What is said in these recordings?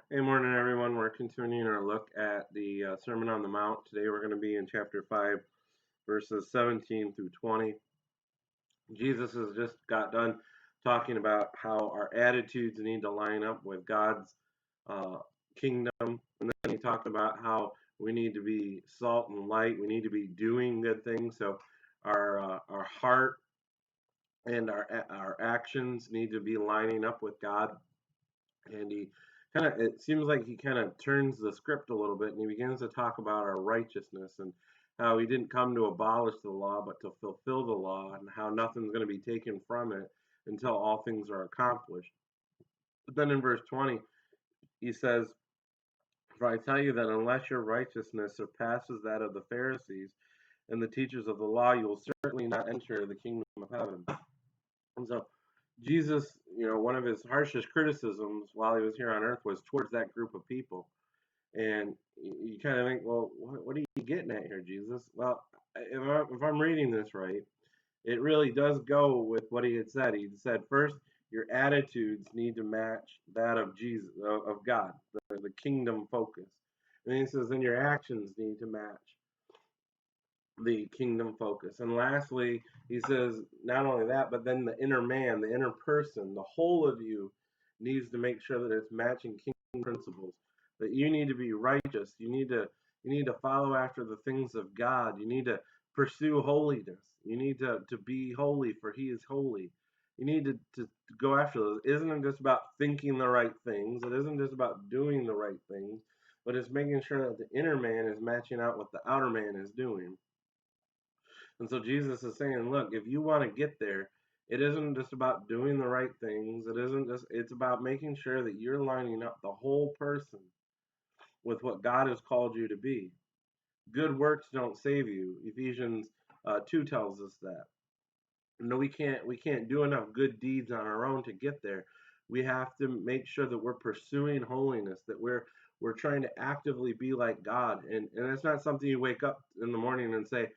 Hey, morning, everyone. We're continuing our look at the Sermon on the Mount. Today we're going to be in chapter 5, verses 17 through 20. Jesus has just got done talking about how our attitudes need to line up with God's uh, kingdom. And then he talked about how we need to be salt and light. We need to be doing good things. So our heart and our actions need to be lining up with God. And he it seems like he kind of turns the script a little bit, and he begins to talk about our righteousness and how he didn't come to abolish the law but to fulfill the law, and how nothing's going to be taken from it until all things are accomplished. But then in verse 20 he says, for I tell you that unless your righteousness surpasses that of the Pharisees and the teachers of the law, you will certainly not enter the kingdom of heaven. And so Jesus, one of his harshest criticisms while he was here on earth was towards that group of people. And you kind of think, well, what are you getting at here, Jesus? Well, if I'm reading this right, it really does go with what he had said. He said, first, your attitudes need to match that of Jesus, of God, the kingdom focus. And then he says, then your actions need to match the kingdom focus. And lastly, he says, not only that, but then the inner man, the inner person, the whole of you needs to make sure that it's matching kingdom principles. That you need to be righteous. You need to follow after the things of God. You need to pursue holiness. You need to be holy, for he is holy. You need to go after those. It isn't just about thinking the right things. It isn't just about doing the right things, but it's making sure that the inner man is matching out what the outer man is doing. And so Jesus is saying, look, if you want to get there, it isn't just about doing the right things. It's about making sure that you're lining up the whole person with what God has called you to be. Good works don't save you. Ephesians 2 tells us that. No, we can't do enough good deeds on our own to get there. We have to make sure that we're pursuing holiness, that we're trying to actively be like God. And it's not something you wake up in the morning and say,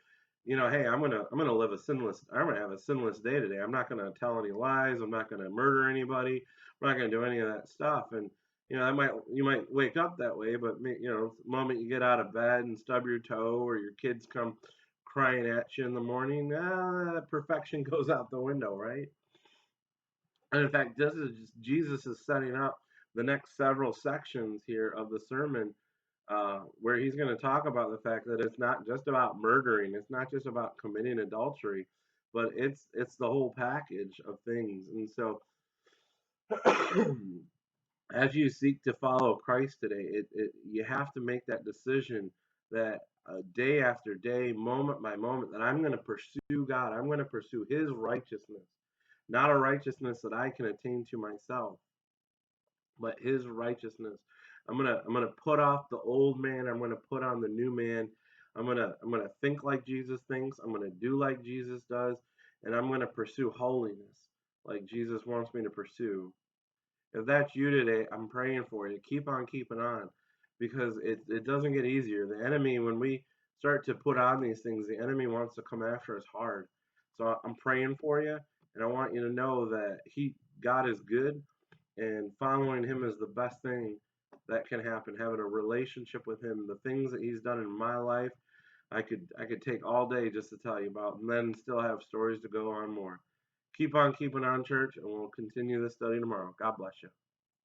hey, I'm gonna have a sinless day today. I'm not gonna tell any lies. I'm not gonna murder anybody. I'm not gonna do any of that stuff. And you might wake up that way, but the moment you get out of bed and stub your toe, or your kids come crying at you in the morning, perfection goes out the window, right? And in fact, Jesus is setting up the next several sections here of the sermon, where he's going to talk about the fact that it's not just about murdering, it's not just about committing adultery, but it's the whole package of things. And so, as you seek to follow Christ today, you have to make that decision that day after day, moment by moment, that I'm going to pursue God. I'm going to pursue His righteousness, not a righteousness that I can attain to myself, but His righteousness. I'm gonna put off the old man. I'm gonna put on the new man. I'm gonna think like Jesus thinks. I'm gonna do like Jesus does, and I'm gonna pursue holiness like Jesus wants me to pursue. If that's you today, I'm praying for you. Keep on keeping on, because it doesn't get easier. The enemy, when we start to put on these things, the enemy wants to come after us hard. So I'm praying for you, and I want you to know that God is good, and following Him is the best thing that can happen. Having a relationship with Him, the things that He's done in my life, I could take all day just to tell you about, and then still have stories to go on more. Keep on keeping on, church, and we'll continue this study tomorrow. God bless you.